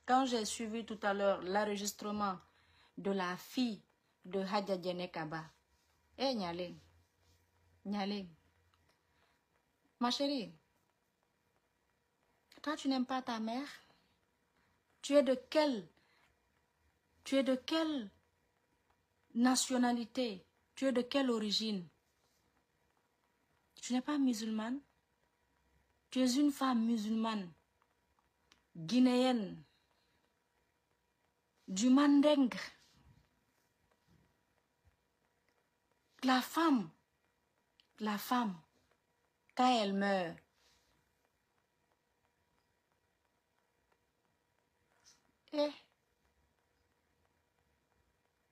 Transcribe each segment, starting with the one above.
Quand j'ai suivi tout à l'heure l'enregistrement de la fille de Hadja Diéné Kaba, eh Nyaleng, Nyaleng, ma chérie, toi tu n'aimes pas ta mère? Tu es de quelle nationalité? Tu es de quelle origine? Tu n'es pas musulmane? Tu es une femme musulmane, guinéenne, du Mandeng. La femme, quand elle meurt, eh,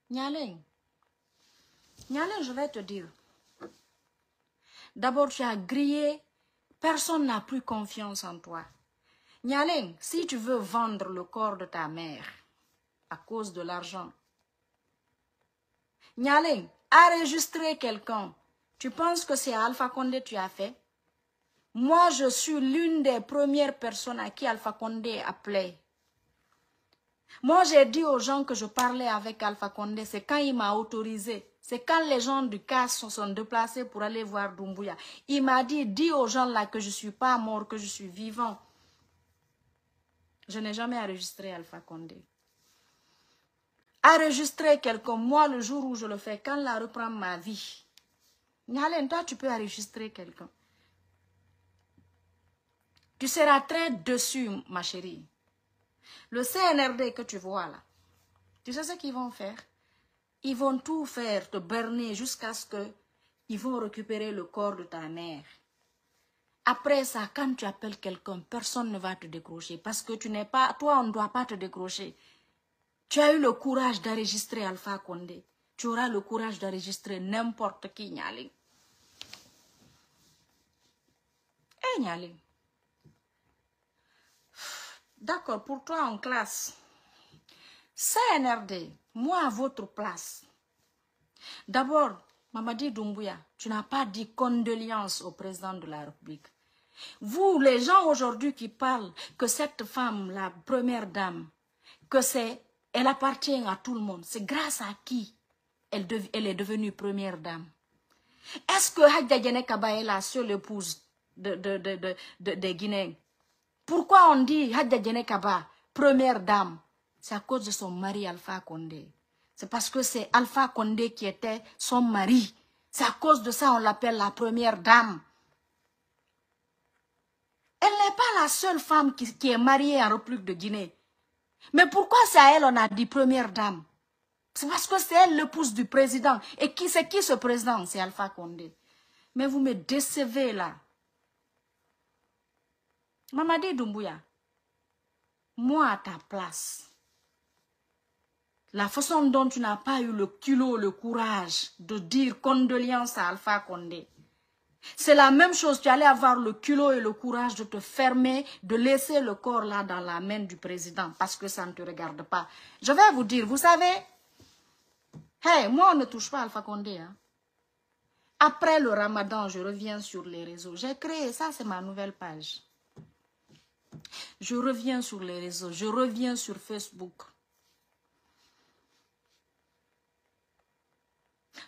Nyaleng, je vais te dire. D'abord, tu as grillé. Personne n'a plus confiance en toi. Nyaleng, si tu veux vendre le corps de ta mère à cause de l'argent, Nyaleng, enregistrer quelqu'un, tu penses que c'est Alpha Condé que tu as fait? Moi, je suis l'une des premières personnes à qui Alpha Condé appelait. Moi, j'ai dit aux gens que je parlais avec Alpha Condé, c'est quand il m'a autorisé. C'est quand les gens du CAS se sont déplacés pour aller voir Doumbouya. Il m'a dit, dis aux gens là que je ne suis pas mort, que je suis vivant. Je n'ai jamais enregistré Alpha Condé. Enregistrer quelqu'un, moi, le jour où je le fais, quand la reprend ma vie. Nyaleng, toi, tu peux enregistrer quelqu'un. Tu seras très déçu, ma chérie. Le CNRD que tu vois là, tu sais ce qu'ils vont faire? Ils vont tout faire, te berner jusqu'à ce que ils vont récupérer le corps de ta mère. Après ça, quand tu appelles quelqu'un, personne ne va te décrocher parce que tu n'es pas, toi, on ne doit pas te décrocher. Tu as eu le courage d'enregistrer Alpha Condé. Tu auras le courage d'enregistrer n'importe qui, Nyaleng. Eh, Nyaleng. D'accord, pour toi en classe. CNRD, moi à votre place. D'abord, Mamadi Doumbouya, tu n'as pas dit condoléances au président de la République. Vous, les gens aujourd'hui qui parlent que cette femme, la première dame, elle appartient à tout le monde. C'est grâce à qui elle est devenue première dame? Est-ce que Hadja Diéné Kaba est la seule épouse des Guinéens? Pourquoi on dit Hadja Diéné Kaba, première dame? C'est à cause de son mari Alpha Condé. C'est parce que c'est Alpha Condé qui était son mari. C'est à cause de ça on l'appelle la première dame. Elle n'est pas la seule femme qui est mariée en République de Guinée. Mais pourquoi c'est à elle on a dit première dame? C'est parce que c'est elle l'épouse du président. Et c'est qui ce président? C'est Alpha Condé. Mais vous me décevez là. Mamadi Doumbouya, moi à ta place, la façon dont tu n'as pas eu le culot, le courage de dire condoléances à Alpha Condé, c'est la même chose. Tu allais avoir le culot et le courage de te fermer, de laisser le corps là dans la main du président parce que ça ne te regarde pas. Je vais vous dire, vous savez, hey, moi on ne touche pas Alpha Condé. Hein. Après le Ramadan, je reviens sur les réseaux. J'ai créé, ça c'est ma nouvelle page. Je reviens sur les réseaux, je reviens sur Facebook.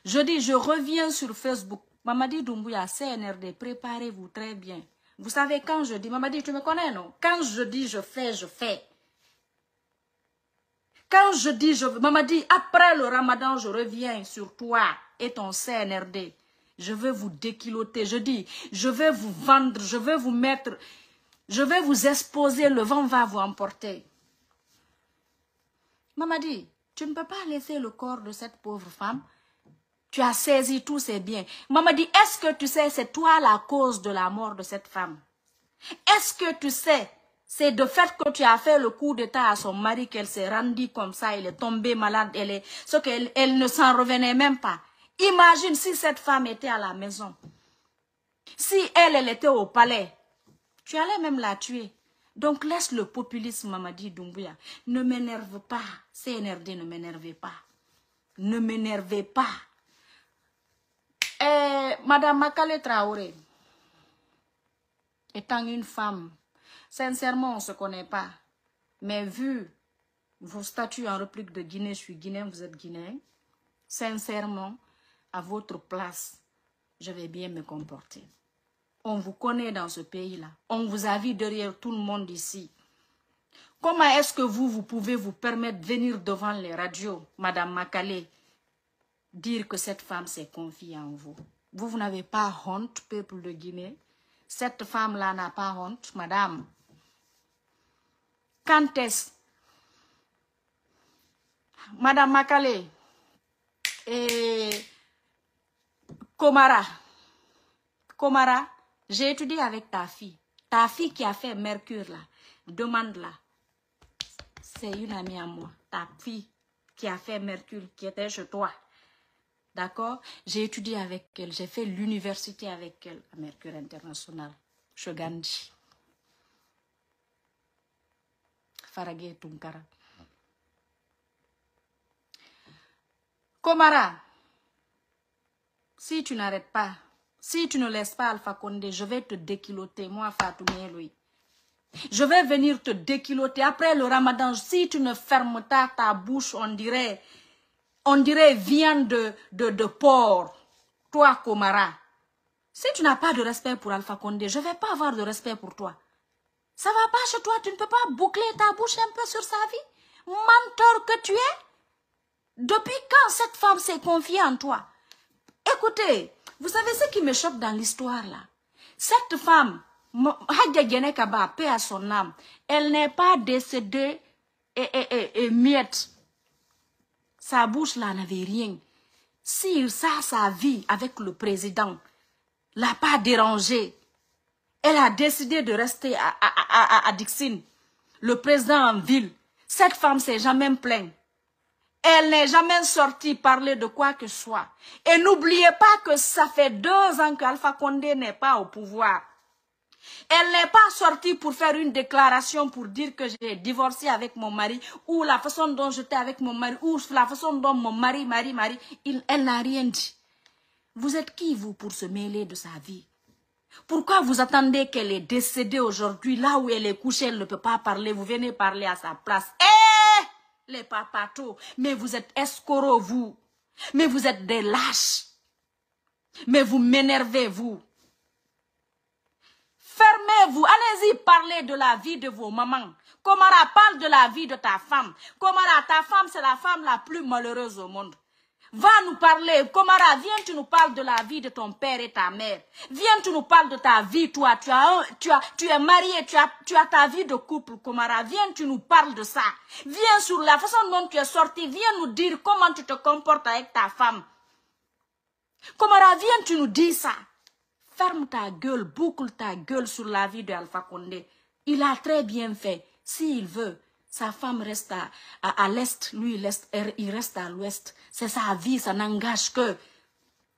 Je dis, je reviens sur Facebook. Mamadi Doumbouya, CNRD, préparez-vous très bien. Vous savez, quand je dis, Mamadi, tu me connais, non? Quand je dis, je fais, je fais. Quand je dis, Mamadi, après le Ramadan, je reviens sur toi et ton CNRD. Je vais vous déquiloter. Je dis, je vais vous vendre, je vais vous mettre, je vais vous exposer, le vent va vous emporter. Mamadi, tu ne peux pas laisser le corps de cette pauvre femme. Tu as saisi tous ses biens. Mamadi, est-ce que tu sais, c'est toi la cause de la mort de cette femme? Est-ce que tu sais, c'est de fait que tu as fait le coup d'état à son mari qu'elle s'est rendue comme ça, elle est tombée malade, elle ne s'en revenait même pas. Imagine si cette femme était à la maison. Si elle était au palais, tu allais même la tuer. Donc laisse le populisme, Mamadi Doumbouya. Ne m'énerve pas. CNRD, ne m'énervez pas. Ne m'énervez pas. Madame Makale Traoré, étant une femme, sincèrement, on ne se connaît pas. Mais vu vos statuts en République de Guinée, je suis guinéen, vous êtes guinéen, sincèrement, à votre place, je vais bien me comporter. On vous connaît dans ce pays-là. On vous a vu derrière tout le monde ici. Comment est-ce que vous pouvez vous permettre de venir devant les radios, Madame Makale, dire que cette femme s'est confiée en vous? Vous n'avez pas honte, peuple de Guinée? Cette femme-là n'a pas honte, madame. Quand est-ce? Madame Makale et Komara, j'ai étudié avec ta fille. Ta fille qui a fait Mercure là, demande là. C'est une amie à moi. Ta fille qui a fait Mercure, qui était chez toi. D'accord? J'ai étudié avec elle. J'ai fait l'université avec elle à Mercure International. Chez Gandhi. Faragé Tunkara. Komara, si tu n'arrêtes pas, si tu ne laisses pas Alpha Condé, je vais te déquiloter, moi Fatou Louis. Je vais venir te déquiloter après le ramadan. Si tu ne fermes pas ta bouche, on dirait viande de porc. Toi, Komara, si tu n'as pas de respect pour Alpha Condé, je ne vais pas avoir de respect pour toi. Ça va pas chez toi, tu ne peux pas boucler ta bouche un peu sur sa vie. Menteur que tu es. Depuis quand cette femme s'est confiée en toi? Écoutez, vous savez ce qui me choque dans l'histoire là? Cette femme, Hadja Gene Kaba, paix à son âme, elle n'est pas décédée et muette. Sa bouche là n'avait rien. Si ça, sa vie avec le président l'a pas dérangée, elle a décidé de rester à Dixine, le président en ville. Cette femme s'est jamais plainte. Elle n'est jamais sortie parler de quoi que ce soit. Et n'oubliez pas que ça fait 2 ans qu'Alpha Condé n'est pas au pouvoir. Elle n'est pas sortie pour faire une déclaration pour dire que j'ai divorcé avec mon mari, ou la façon dont j'étais avec mon mari, ou la façon dont mon mari, elle n'a rien dit. Vous êtes qui, vous, pour se mêler de sa vie? Pourquoi vous attendez qu'elle est décédée aujourd'hui, là où elle est couchée, elle ne peut pas parler, vous venez parler à sa place? Les papatos, mais vous êtes escrocs, vous. Mais vous êtes des lâches. Mais vous m'énervez, vous. Fermez-vous, allez-y parler de la vie de vos mamans. Komara, parle de la vie de ta femme. Komara, ta femme, c'est la femme la plus malheureuse au monde. Va nous parler. Komara, viens, tu nous parles de la vie de ton père et ta mère. Viens, tu nous parles de ta vie, toi. Tu es marié, tu as ta vie de couple, Komara. Viens, tu nous parles de ça. Viens sur la façon dont tu es sorti. Viens nous dire comment tu te comportes avec ta femme. Komara, viens, tu nous dis ça. Ferme ta gueule, boucle ta gueule sur la vie de Alpha Condé. Il a très bien fait. S'il veut, sa femme reste à l'est, lui il reste à l'ouest. C'est sa vie, ça n'engage que.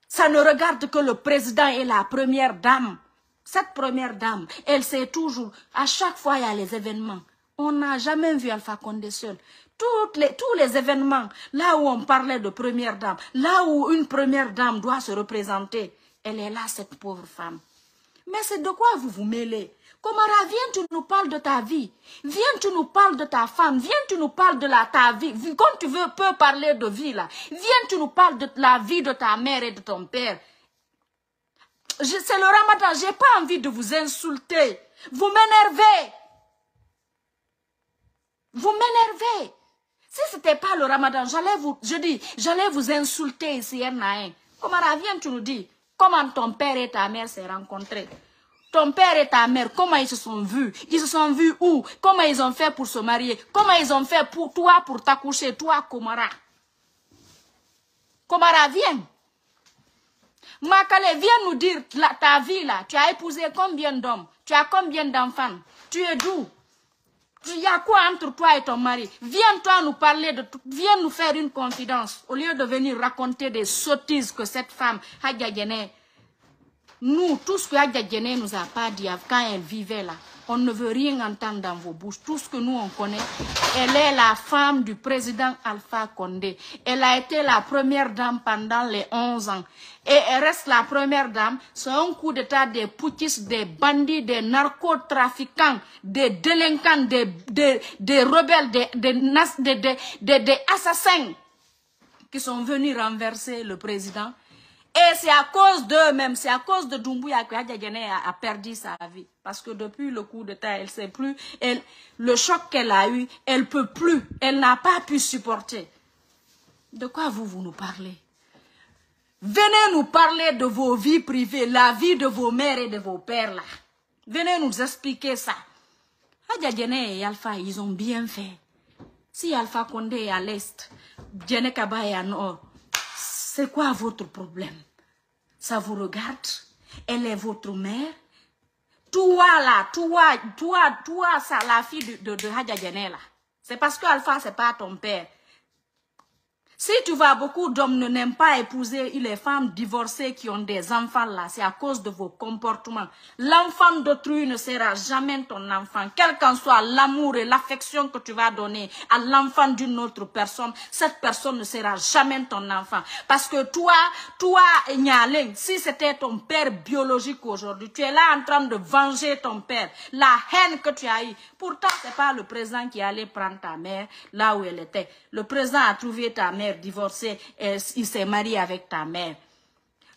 Ça ne regarde que le président et la première dame. Cette première dame, elle sait toujours, à chaque fois il y a les événements. On n'a jamais vu Alpha Condé seul. Tous les événements, là où on parlait de première dame, là où une première dame doit se représenter, elle est là, cette pauvre femme. Mais c'est de quoi vous vous mêlez? Komara, viens, tu nous parles de ta vie. Viens, tu nous parles de ta femme. Viens, tu nous parles de ta vie. Quand tu peux parler de vie, là. Viens, tu nous parles de la vie de ta mère et de ton père. C'est le ramadan, j'ai pas envie de vous insulter. Vous m'énervez. Vous m'énervez. Si c'était pas le ramadan, j'allais vous insulter ici, un. Komara, viens, tu nous dis comment ton père et ta mère s'est rencontrés. Ton père et ta mère, comment ils se sont vus? Ils se sont vus où? Comment ils ont fait pour se marier? Comment ils ont fait pour toi, pour t'accoucher, toi, Komara? Komara, viens. Makale, viens nous dire ta vie là. Tu as épousé combien d'hommes? Tu as combien d'enfants? Tu es d'où? Il y a quoi entre toi et ton mari? Viens toi nous parler de tout. Viens nous faire une confidence. Au lieu de venir raconter des sottises que cette femme, Hadja Gene, nous, tout ce que Hadja Gene nous a pas dit quand elle vivait là. On ne veut rien entendre dans vos bouches. Tout ce que nous, on connaît, elle est la femme du président Alpha Condé. Elle a été la première dame pendant les 11 ans. Et elle reste la première dame. C'est un coup d'état des putschistes, des bandits, des narcotrafiquants, des délinquants, des rebelles, des assassins qui sont venus renverser le président. Et c'est à cause d'eux-mêmes, c'est à cause de Doumbouya que Hadja Djené a perdu sa vie. Parce que depuis le coup d'état, elle ne sait plus. Le choc qu'elle a eu, elle ne peut plus. Elle n'a pas pu supporter. De quoi vous nous parlez? Venez nous parler de vos vies privées, la vie de vos mères et de vos pères là. Venez nous expliquer ça. Hadja Djené et Alpha, ils ont bien fait. Si Alpha Condé est à l'est, Djené Kaba est à nord, c'est quoi votre problème? Ça vous regarde? Elle est votre mère? Toi là, toi, ça, la fille de Hadja Djené là. C'est parce que Alpha, c'est pas ton père. Si tu vois, beaucoup d'hommes ne n'aiment pas épouser les femmes divorcées qui ont des enfants là, c'est à cause de vos comportements. L'enfant d'autrui ne sera jamais ton enfant. Quel qu'en soit l'amour et l'affection que tu vas donner à l'enfant d'une autre personne, cette personne ne sera jamais ton enfant. Parce que toi, Nyaleng, si c'était ton père biologique aujourd'hui, tu es là en train de venger ton père. La haine que tu as eue. Pourtant, c'est pas le président qui allait prendre ta mère là où elle était. Le président a trouvé ta mère divorcée et il s'est marié avec ta mère.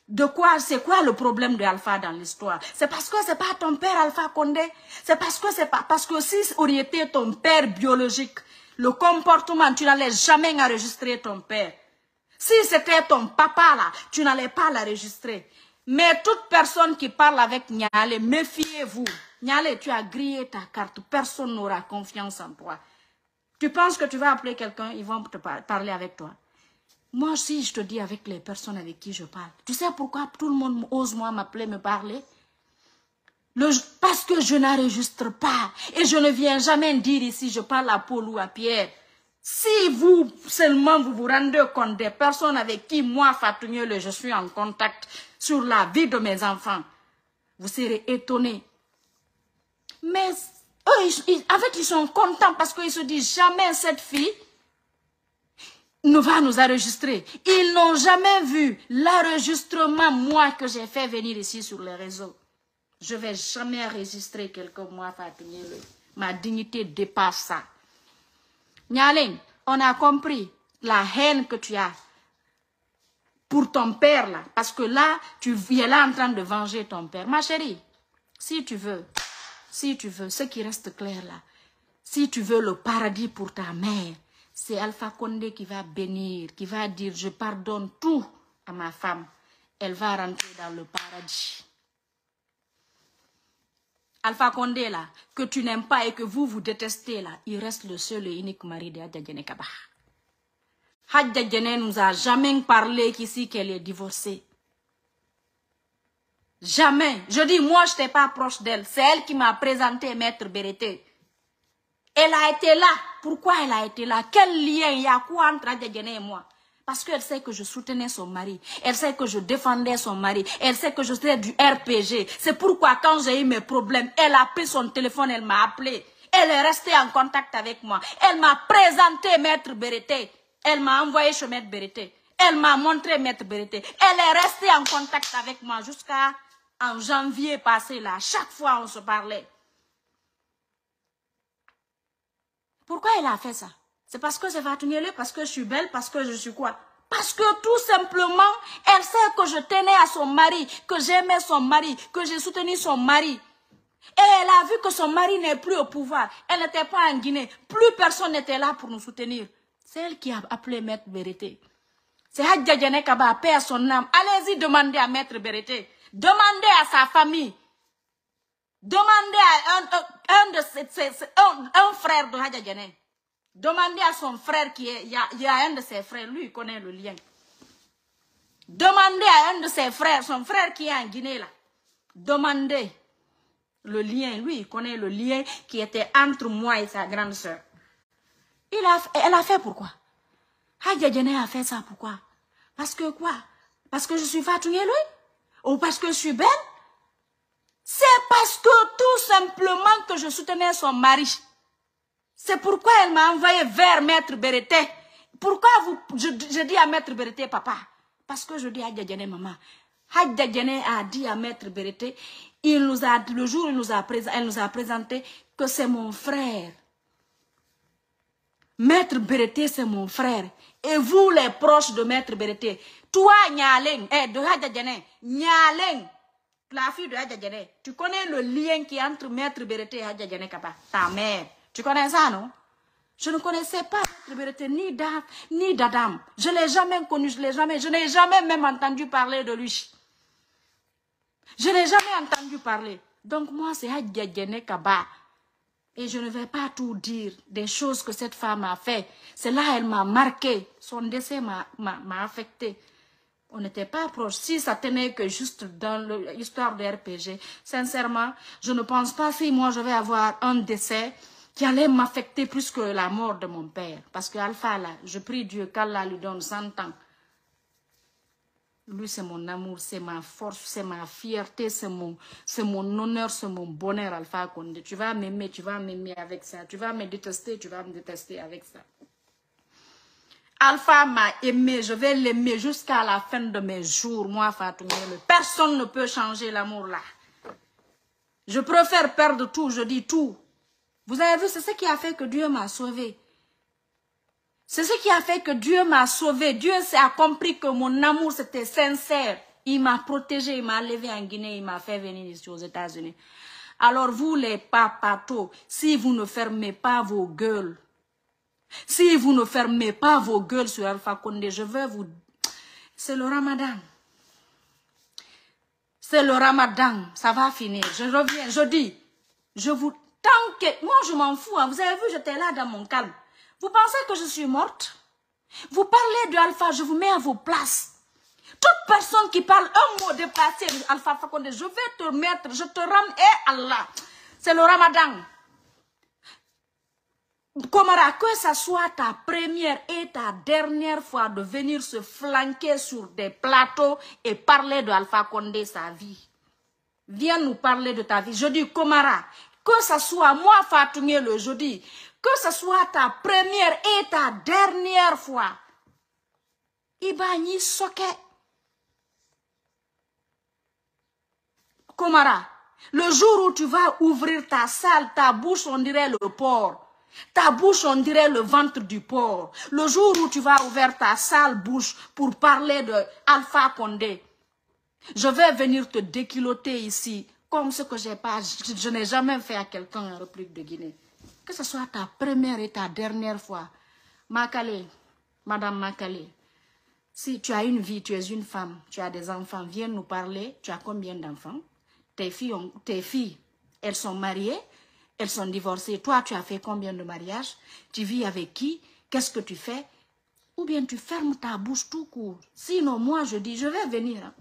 De quoi, c'est quoi le problème de Alpha dans l'histoire? C'est parce que c'est pas ton père Alpha Condé. C'est parce que si aurait été ton père biologique, le comportement, tu n'allais jamais enregistrer ton père. Si c'était ton papa là, tu n'allais pas l'enregistrer. Mais toute personne qui parle avec Nyale, méfiez-vous. Nyale, tu as grillé ta carte. Personne n'aura confiance en toi. Tu penses que tu vas appeler quelqu'un, ils vont te parler avec toi. Moi aussi, je te dis avec les personnes avec qui je parle. Tu sais pourquoi tout le monde ose moi m'appeler, me parler? Parce que je n'enregistre pas. Et je ne viens jamais dire ici, je parle à Paul ou à Pierre. Si vous, seulement, vous vous rendez compte des personnes avec qui moi, Fatou Niolé, je suis en contact sur la vie de mes enfants, vous serez étonnés. Mais eux, en fait, ils sont contents parce qu'ils se disent jamais cette fille ne va nous enregistrer. Ils n'ont jamais vu l'enregistrement, moi, que j'ai fait venir ici sur les réseaux. Je ne vais jamais enregistrer quelqu'un, moi, Fatou Niolé. Ma dignité dépasse ça. Nyaleng, on a compris la haine que tu as pour ton père là. Parce que là, tu es là en train de venger ton père. Ma chérie, si tu veux, ce qui reste clair là, si tu veux le paradis pour ta mère, c'est Alpha Condé qui va bénir, qui va dire je pardonne tout à ma femme. Elle va rentrer dans le paradis. Alpha Condé là, que tu n'aimes pas et que vous détestez là, il reste le seul et unique mari de Hadja Djené Kaba. Hadja Djené nous a jamais parlé qu'ici qu'elle est divorcée. Jamais. Je dis, moi, je n'étais pas proche d'elle. C'est elle qui m'a présenté Maître Berete. Elle a été là. Pourquoi elle a été là? Quel lien il y a quoi entre Hadja Djené et moi? Parce qu'elle sait que je soutenais son mari. Elle sait que je défendais son mari. Elle sait que je faisais du RPG. C'est pourquoi quand j'ai eu mes problèmes, elle a pris son téléphone, elle m'a appelé. Elle est restée en contact avec moi. Elle m'a présenté Maître Berete. Elle m'a envoyé chez Maître Berete. Elle m'a montré Maître Berete. Elle est restée en contact avec moi jusqu'à en janvier passé là. Chaque fois on se parlait. Pourquoi elle a fait ça? C'est parce que c'est Fatou Niolé, parce que je suis belle, parce que je suis quoi? Parce que tout simplement, elle sait que je tenais à son mari, que j'aimais son mari, que j'ai soutenu son mari. Et elle a vu que son mari n'est plus au pouvoir. Elle n'était pas en Guinée. Plus personne n'était là pour nous soutenir. C'est elle qui a appelé Maître Berete. C'est Hadja Djené Kaba, paix à son âme. Allez-y demander à Maître Berete. Demandez à sa famille. Demandez à un frère de Hadja Djené. Demandez à son frère qui est, il y a un de ses frères, lui il connaît le lien. Demandez à un de ses frères, son frère qui est en Guinée là. Demandez le lien, lui il connaît le lien qui était entre moi et sa grande soeur. Elle a fait pourquoi? Hadja Djené a fait ça pourquoi? Parce que quoi? Parce que je suis Fatou Niolé? Ou parce que je suis belle? C'est parce que tout simplement que je soutenais son mari. C'est pourquoi elle m'a envoyé vers Maître Berete. Pourquoi je dis à Maître Berete, papa? Parce que je dis à Hadja Diané, maman. Hadja Diané a dit à Maître Berete, le jour où elle nous a présenté que c'est mon frère. Maître Berete, c'est mon frère. Et vous, les proches de Maître Berete, toi, Nyaleng, de Hadja Diané, Nyaleng, la fille de Hadja Diané, tu connais le lien qui est entre Maître Berete et Hadja Diané Kaba, ta mère. Tu connais ça, non? Je ne connaissais pas Maître Berete, ni d'Adam. Je ne l'ai jamais connu, je n'ai jamais même entendu parler de lui. Je n'ai jamais entendu parler. Donc moi, c'est Hadja Diané Kaba. Et je ne vais pas tout dire des choses que cette femme a fait. C'est là elle m'a marqué. Son décès m'a affecté. On n'était pas proches. Si ça tenait que juste dans l'histoire de RPG, sincèrement, je ne pense pas si moi je vais avoir un décès qui allait m'affecter plus que la mort de mon père. Parce que Alpha, là, je prie Dieu qu'Allah lui donne 100 ans. Lui, c'est mon amour, c'est ma force, c'est ma fierté, c'est mon honneur, c'est mon bonheur, Alpha Condé. Tu vas m'aimer avec ça. Tu vas me détester, tu vas me détester avec ça. Alpha m'a aimé, je vais l'aimer jusqu'à la fin de mes jours, moi, Fatou Ndiaye. Personne ne peut changer l'amour là. Je préfère perdre tout, je dis tout. Vous avez vu, c'est ce qui a fait que Dieu m'a sauvé. C'est ce qui a fait que Dieu m'a sauvé. Dieu a compris que mon amour, c'était sincère. Il m'a protégé, il m'a levé en Guinée, il m'a fait venir ici aux États-Unis. Alors vous, les papatos, si vous ne fermez pas vos gueules, si vous ne fermez pas vos gueules sur Alpha Condé, je vais vous... C'est le Ramadan. C'est le Ramadan, ça va finir. Je reviens, je dis, je vous... Tant que... Moi, je m'en fous, hein. Vous avez vu, j'étais là dans mon calme. Vous pensez que je suis morte? Vous parlez de Alpha, je vous mets à vos places. Toute personne qui parle un mot déplacé de Alpha Condé, je vais te mettre, je te rame, et Allah. C'est le Ramadan. Komara, que ça soit ta première et ta dernière fois de venir se flanquer sur des plateaux et parler de Alpha Condé, sa vie. Viens nous parler de ta vie. Je dis, Komara, que ça soit moi, Fatou Ndiaye, le jeudi, que ce soit ta première et ta dernière fois. Ibani Soke. Komara, le jour où tu vas ouvrir ta salle, ta bouche, on dirait le porc. Ta bouche, on dirait le ventre du porc. Le jour où tu vas ouvrir ta sale bouche pour parler de Alpha Condé, je vais venir te déculotter ici, comme ce que je n'ai jamais fait à quelqu'un en République de Guinée. Que ce soit ta première et ta dernière fois. Makale, Madame Makale, si tu as une vie, tu es une femme, tu as des enfants, viens nous parler. Tu as combien d'enfants? Tes filles, elles sont mariées, elles sont divorcées. Toi, tu as fait combien de mariages? Tu vis avec qui? Qu'est-ce que tu fais? Ou bien tu fermes ta bouche tout court. Sinon, moi, je dis, je vais venir. Hein.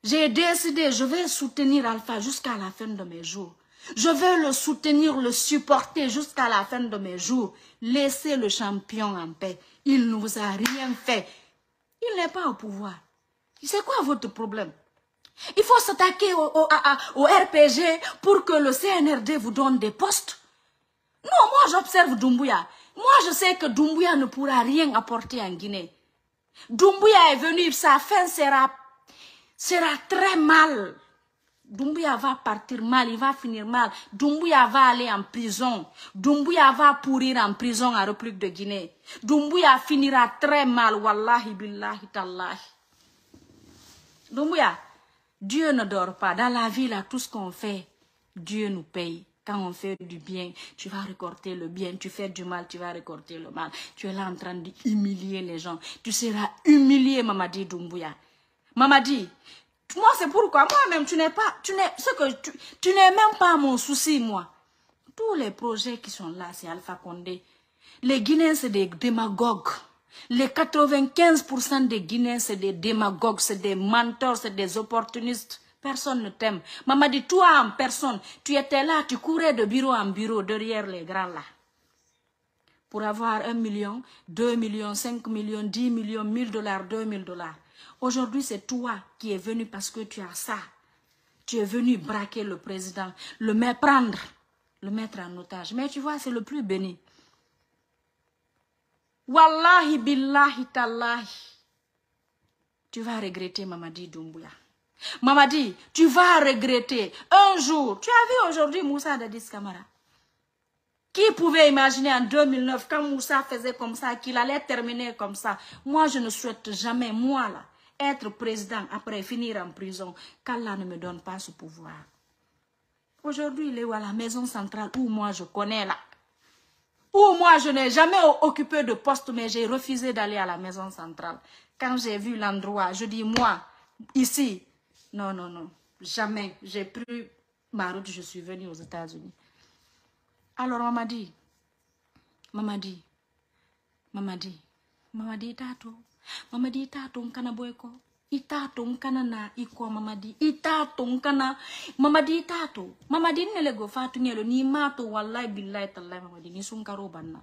J'ai décidé, je vais soutenir Alpha jusqu'à la fin de mes jours. Je vais le soutenir, le supporter jusqu'à la fin de mes jours. Laissez le champion en paix. Il ne vous a rien fait. Il n'est pas au pouvoir. C'est quoi votre problème? Il faut s'attaquer au RPG pour que le CNRD vous donne des postes. Non, moi j'observe Doumbouya. Moi je sais que Doumbouya ne pourra rien apporter en Guinée. Doumbouya est venu, sa fin sera très mal. Doumbouya va partir mal, il va finir mal. Doumbouya va aller en prison. Doumbouya va pourrir en prison en République de Guinée. Doumbouya finira très mal, wallahi billahi tallahi. Doumbouya, Dieu ne dort pas. Dans la vie, là, tout ce qu'on fait, Dieu nous paye. Quand on fait du bien, tu vas récolter le bien. Tu fais du mal, tu vas récolter le mal. Tu es là en train d'humilier les gens. Tu seras humilié, Mamadi Doumbouya. Mamadi, moi, c'est pourquoi moi-même, tu n'es même pas mon souci, moi. Tous les projets qui sont là, c'est Alpha Condé. Les Guinéens, c'est des démagogues. Les 95% des Guinéens, c'est des démagogues, c'est des mentors, c'est des opportunistes. Personne ne t'aime. Mamadi, toi en personne, tu étais là, tu courais de bureau en bureau derrière les grands là. Pour avoir 1 million, 2 millions, 5 millions, 10 millions, 1000 $, 2000 $. Aujourd'hui, c'est toi qui es venu parce que tu as ça. Tu es venu braquer le président, le méprendre, le mettre en otage. Mais tu vois, c'est le plus béni. Wallahi billahi tallahi. Tu vas regretter Mamadi Doumbouya. Mamadi, tu vas regretter. Un jour, tu as vu aujourd'hui Moussa Dadis Camara. Qui pouvait imaginer en 2009, quand Moussa faisait comme ça, qu'il allait terminer comme ça? Moi, je ne souhaite jamais, moi là, être président après finir en prison, qu'Allah ne me donne pas ce pouvoir. Aujourd'hui, il est où à la maison centrale, où moi je connais là. Où moi je n'ai jamais occupé de poste, mais j'ai refusé d'aller à la maison centrale. Quand j'ai vu l'endroit, je dis moi, ici, non, non, non, jamais. J'ai pris ma route, je suis venue aux États-Unis. Alors Mamadi, tato, Mamadi tato nkana boyko, itato nkana na iko Mamadi, itato nkana, Mamadi tato, Mamadi nelego fatu ngelo ni mato wallahi billahi tallahi Mamadi ni sunkaro banna.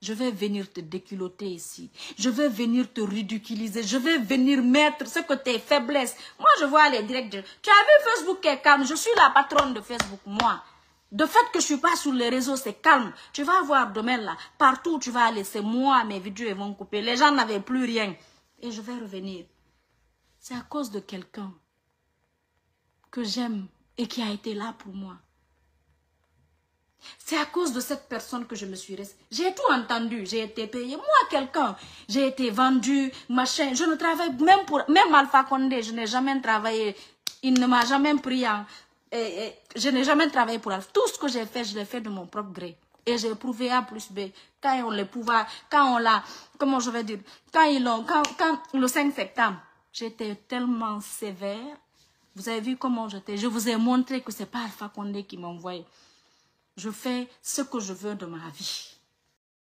Je vais venir te déculotter ici. Je vais venir te ridiculiser. Je vais venir mettre ce que tes faiblesses. Moi, je vois les directs. Tu as vu Facebook qui est calme. Je suis la patronne de Facebook, moi. De fait que je suis pas sur les réseaux, c'est calme. Tu vas voir demain là, partout où tu vas aller, c'est moi, mes vidéos vont couper. Les gens n'avaient plus rien. Et je vais revenir. C'est à cause de quelqu'un que j'aime et qui a été là pour moi. C'est à cause de cette personne que je me suis restée. J'ai tout entendu, j'ai été payé. Moi, quelqu'un, j'ai été vendu, machin. Je ne travaille même pour... Même Alpha Condé, je n'ai jamais travaillé. Il ne m'a jamais pris en... je n'ai jamais travaillé pour Alpha. Tout ce que j'ai fait, je l'ai fait de mon propre gré. Et j'ai prouvé A plus B. Quand on les pouvoirs, quand on l'a... Comment je vais dire? Quand ils l'ont... Quand le 5 septembre, j'étais tellement sévère. Vous avez vu comment j'étais? Je vous ai montré que ce n'est pas Alpha Condé qui m'a envoyé. Je fais ce que je veux de ma vie.